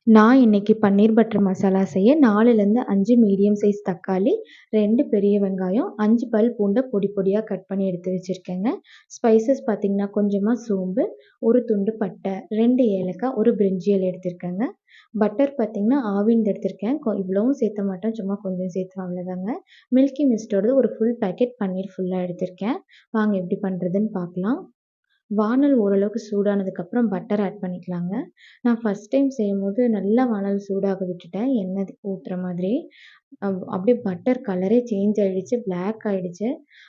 நான் இன்னைக்கு பன்னீர் பட்டர் மசாலா செய்ய 4லேருந்து 5 மீடியம் சைஸ் தக்காளி, 2 பெரிய வெங்காயம், 5 பல் பூண்ட பொடி பொடியா கட் பண்ணி எடுத்து வச்சிருக்கேங்க. ஸ்பைசஸ் பார்த்தீங்கன்னா, கொஞ்சமா சோம்பு, 1 துண்டு பட்டை, 2 ஏலக்காய், 1 பிரிஞ்சி இலை எடுத்திருக்கேங்க. பட்டர் பார்த்தீங்கன்னா, ஆவின்து எடுத்திருக்கேன். இவ்வளவும் சேர்த்த மாட்டேன். சும்மா கொஞ்சம் சேர்த்துவேன் அவ்வளோதாங்க. மில்கி மிஸ்ட்டோடது ஒரு ஃபுல் பேக்கெட் பன்னீர் ஃபுல்லா எடுத்திருக்கேன். வாங்க எப்படி பண்ணுறதுன்னு பார்க்கலாம். வானல் ஓரளவுக்கு சூடானதுக்கப்புறம் பட்டர் ஆட் பண்ணிக்கலாங்க. நான் ஃபர்ஸ்ட் டைம் செய்யும்போது நல்லா வானல் சூடாக விட்டுட்டேன். எண்ணெய் ஊத்துற மாதிரி. அப்படியே பட்டர் கலரே சேஞ்ச் ஆயிடுச்சு. பிளாக் ஆயிடுச்சு.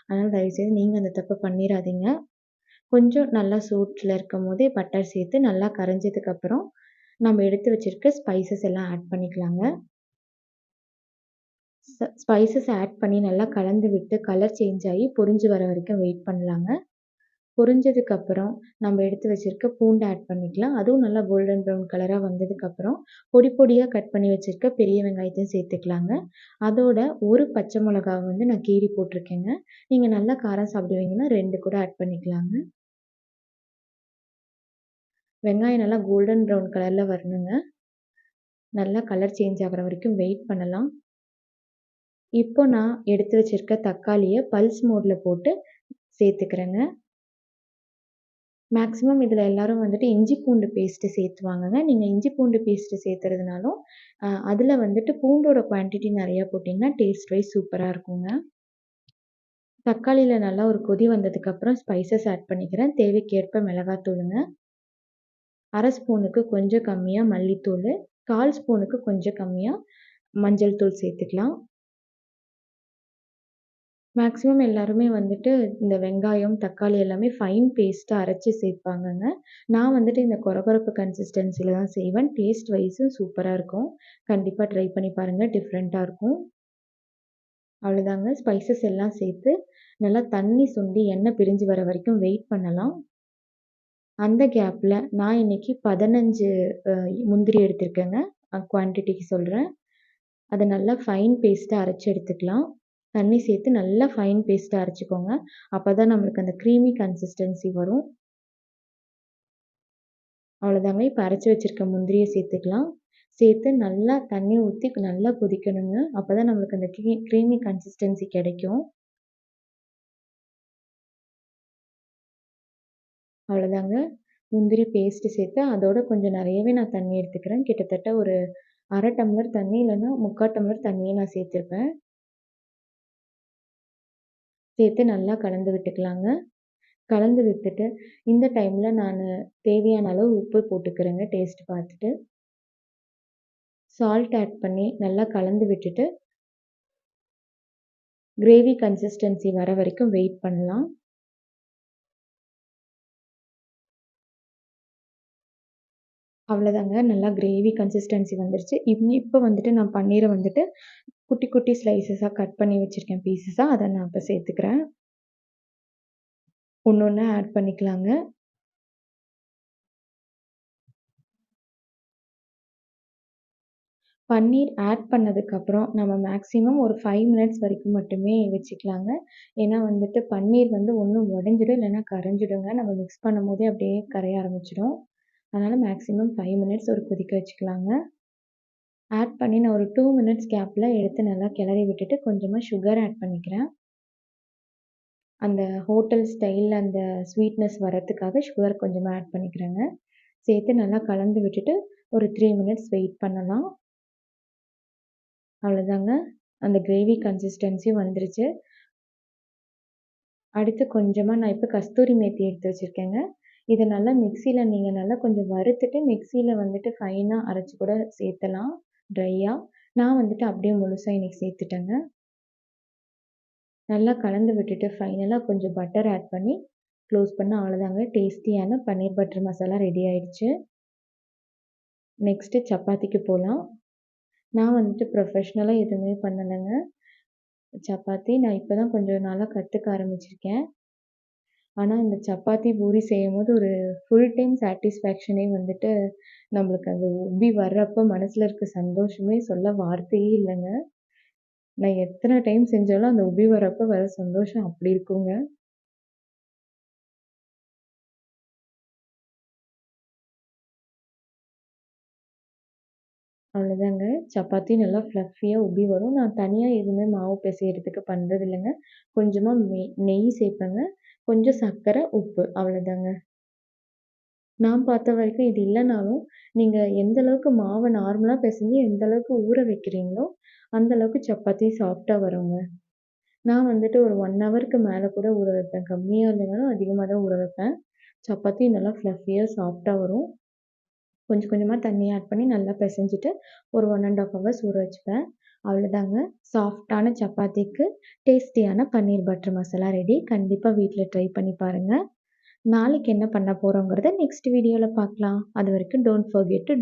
அதனால தயவுசெய்து நீங்க அந்த தப்ப பண்ணிறாதீங்க. கொஞ்சம் நல்லா சூட்ல இருக்கும்போதே பட்டர் சேர்த்து நல்லா கரைஞ்சதுக்கப்புறம், நம்ம எடுத்து வச்சிருக்க ஸ்பைசஸ் எல்லாம் ஆட் பண்ணிக்கலாங்க. ஸ்பைசஸ் ஆட் பண்ணி நல்லா கலந்து விட்டு கலர் சேஞ்ச் ஆகி பொரிஞ்சு வர வரைக்கும் வெயிட் பண்ணலாங்க. பொரிஞ்சதுக்கப்புறம் நம்ம எடுத்து வச்சிருக்க பூண்டு ஆட் பண்ணிக்கலாம். அதுவும் நல்லா கோல்டன் ப்ரவுன் கலரா வந்ததுக்கப்புறம், பொடி பொடியா கட் பண்ணி வச்சிருக்க பெரிய வெங்காயத்தையும் சேர்த்துக்கலாங்க. அதோட 1 பச்சை மிளகாவ வந்து நான் கீறி போட்டிருக்கேங்க. நீங்க நல்லா காரம் சாப்பிடுவீங்கன்னா 2 கூட ஆட் பண்ணிக்கலாங்க. வெங்காயம் நல்லா கோல்டன் ப்ரவுன் கலர்ல வரணுங்க. நல்லா கலர் சேஞ்ச் ஆகுற வரைக்கும் வெயிட் பண்ணலாம். இப்போ நான் எடுத்து வச்சிருக்க தக்காளிய பல்ஸ் மோட்ல போட்டு சேர்த்துக்கிறேங்க. மேக்ஸிமம் இதில எல்லாரும் வந்துட்டு இஞ்சி பூண்டு பேஸ்ட்டு சேர்த்துவாங்கங்க. நீங்க இஞ்சி பூண்டு பேஸ்ட்டு சேர்த்துறதுனாலும், அதில வந்துட்டு பூண்டோட குவான்டிட்டி நெறையா போட்டிங்கன்னா, டேஸ்ட் வைஸ் சூப்பரா இருக்குங்க. தக்காளியில நல்லா ஒரு கொதி வந்ததுக்கப்புறம் ஸ்பைசஸ் ஆட் பண்ணிக்கிறேன். தேவைக்கேற்ப மிளகாத்தூளுங்க. 1/2 ஸ்பூனுக்கு கொஞ்சம் கம்மியா மல்லித்தூளு, 1/4 ஸ்பூனுக்கு கொஞ்சம் கம்மியா மஞ்சள் தூள் சேர்த்துக்கலாம். மேக்ஸிமம் எல்லாருமே வந்துட்டு இந்த வெங்காயம், தக்காளி எல்லாமே ஃபைன் பேஸ்ட்டா அரைச்சு சேர்ப்பாங்கங்க. நான் வந்துட்டு இந்த கொரகொரப்பு கன்சிஸ்டன்சில தான் செய்வேன். டேஸ்ட் வைஸும் சூப்பரா இருக்கும். கண்டிப்பா ட்ரை பண்ணி பாருங்க. டிஃப்ரெண்ட்டா இருக்கும். அவ்வளோதாங்க. ஸ்பைசஸ் எல்லாம் சேர்த்து நல்லா தண்ணி சுண்டி எண்ணெய் பிரிஞ்சு வர வரைக்கும் வெயிட் பண்ணலாம். அந்த கேப்ல நான் இன்னைக்கு 15 அ முந்திரி எடுத்திருக்கேங்க. குவான்டிட்டிக்கு சொல்றேன். அத நல்லா ஃபைன் பேஸ்ட்டா அரைச்சு எடுத்துக்கலாம். தண்ணி சேர்த்து நல்லா ஃபைன் பேஸ்ட்டா அரைச்சுக்கோங்க. அப்பதான் நம்மளுக்கு அந்த க்ரீமி கன்சிஸ்டன்சி வரும். அவ்வளோதாங்க. இப்ப அரைச்சு வச்சிருக்க முந்திரிய சேர்த்துக்கலாம். சேர்த்து நல்லா தண்ணி ஊத்தி நல்லா கொதிக்கணுங்க. அப்பதான் நம்மளுக்கு அந்த க்ரீமி கன்சிஸ்டன்சி கிடைக்கும். அவ்வளோதாங்க. முந்திரி பேஸ்ட்டு சேர்த்து அதோட கொஞ்சம் நெறையவே நான் தண்ணி எடுத்துக்கிறேன். கிட்டத்தட்ட ஒரு 1/2 டம்ளர் தண்ணி இல்லன்னா 3/4 டம்ளர் தண்ணியே நான் சேர்த்துருப்பேன். சேர்த்து நல்லா கலந்து விட்டுக்கலாங்க. கலந்து விட்டுட்டு, இந்த டைம்ல நானு தேவையான அளவு உப்பு போட்டுக்கிறேங்க டேஸ்ட் பார்த்துட்டு. சால்ட் ஆட் பண்ணி நல்லா கலந்து விட்டுட்டு, கிரேவி கன்சிஸ்டன்சி வர வரைக்கும் வெயிட் பண்ணலாம். அவ்வளோதாங்க. நல்லா கிரேவி கன்சிஸ்டன்சி வந்துருச்சு. இப்ப வந்துட்டு நான் பன்னீர வந்துட்டு குட்டி குட்டி ஸ்லைசஸா கட் பண்ணி வச்சிருக்கேன் பீஸஸா. அத நான் இப்ப சேர்த்துக்கிறேன். ஒண்ணொண்ணா ஆட் பண்ணிக்கலாங்க. பன்னீர் ஆட் பண்ணதுக்கப்புறம் நம்ம மேக்ஸிமம் ஒரு 5 மினிட்ஸ் வரைக்கும் மட்டுமே வச்சுக்கலாங்க. ஏன்னா வந்துட்டு பன்னீர் வந்து ஒண்ணு உடைஞ்சிடும், இல்லன்னா கரைஞ்சிடுங்க. நம்ம மிக்ஸ் பண்ணும்போதே அப்படியே கரைய ஆரம்பிச்சுடும். அதனால மேக்ஸிமம் 5 மினிட்ஸ் ஒரு கொதிக்க வச்சுக்கலாங்க. ஆட் பண்ணி நான் ஒரு 2 மினிட்ஸ் கேப்ல எடுத்து நல்லா கிளறி விட்டுட்டு கொஞ்சமா சுகர் ஆட் பண்ணிக்கிறேன். அந்த ஹோட்டல் ஸ்டைல்ல அந்த ஸ்வீட்னஸ் வரதுக்காக சுகர் கொஞ்சமா ஆட் பண்ணிக்கிறேங்க. சேர்த்து நல்லா கலந்து விட்டுட்டு ஒரு 3 மினிட்ஸ் வெயிட் பண்ணலாம். அவ்வளோதாங்க. அந்த கிரேவி கன்சிஸ்டன்சி வந்துருச்சு. அடுத்து கொஞ்சமா நான் இப்ப கஸ்தூரி மேத்தி எடுத்து வச்சிருக்கேங்க. இத நல்லா மிக்ஸில நீங்க நல்லா கொஞ்சம் வறுத்துட்டு மிக்ஸில வந்துட்டு ஃபைனா அரைச்சு கூட சேர்த்தலாம், ட்ரையா. நான் வந்துட்டு அப்படியே முழுசா இன்னைக்கு சேர்த்துட்டேங்க. நல்லா கலந்து விட்டுட்டு ஃபைனலா கொஞ்சம் பட்டர் ஆட் பண்ணி க்ளோஸ் பண்ணா அவ்வளோதாங்க. டேஸ்டியான பன்னீர் பட்டர் மசாலா ரெடி ஆயிடுச்சு. நெக்ஸ்ட்டு சப்பாத்திக்கு போலாம். நான் வந்துட்டு ப்ரொஃபஷ்னலா எதுவுமே பண்ணலங்க. சப்பாத்தி நான் இப்ப தான் கொஞ்சம் நாளா கத்துக்க ஆரம்பிச்சிருக்கேன். ஆனா, இந்த சப்பாத்தி, பூரி செய்யும்போது ஒரு ஃபுல் டைம் சாட்டிஸ்ஃபேக்ஷனே வந்துட்டு நம்மளுக்கு அது உப்பி வர்றப்ப மனசுல இருக்க சந்தோஷமே சொல்ல வார்த்தையே இல்லங்க. நான் எத்தன டைம் செஞ்சாலும் அந்த உப்பி வரப்ப வர சந்தோஷம் அப்படி இருக்குங்க. அவ்வளோதாங்க. சப்பாத்தி நல்லா ஃப்ளஃபியா உப்பி வரும். நான் தனியா எதுவுமே மாவு பிசையறதுக்கு பண்றது இல்லங்க. கொஞ்சமா நெய் சேர்ப்பேங்க. கொஞ்சம் சர்க்கரை, உப்பு அவ்வளோதாங்க. நான் பார்த்த வரைக்கும் இது இல்லனாலும், நீங்க எந்த அளவுக்கு மாவ நார்மலா பெசஞ்சு எந்த அளவுக்கு ஊற வைக்கிறீங்களோ, அந்த அளவுக்கு சப்பாத்தி சாஃப்ட்டா வருங்க. நான் வந்துட்டு ஒரு 1 ஹவருக்கு மேல கூட ஊற வைப்பேன். கம்மியா இல்லைனாலும் அதிகமா தான் ஊற வைப்பேன். சப்பாத்தி நல்லா ஃப்ளஃபியா சாஃப்ட்டா வரும். கொஞ்சம் கொஞ்சமா தண்ணி ஆட் பண்ணி நல்லா பெசஞ்சுட்டு, ஒரு 1 1/2 ஹவர்ஸ் ஊற வச்சுப்பேன். அவ்வளோதாங்க. சாஃப்ட்டான சப்பாத்திக்கு டேஸ்டியான பன்னீர் பட்டர் மசாலா ரெடி. கண்டிப்பா வீட்ல ட்ரை பண்ணி பாருங்க. நாளைக்கு என்ன பண்ண போறோங்கிறத நெக்ஸ்ட் வீடியோல பார்க்கலாம். அதுவரைக்கும் டோன்ட் ஃபர்கெட் டூ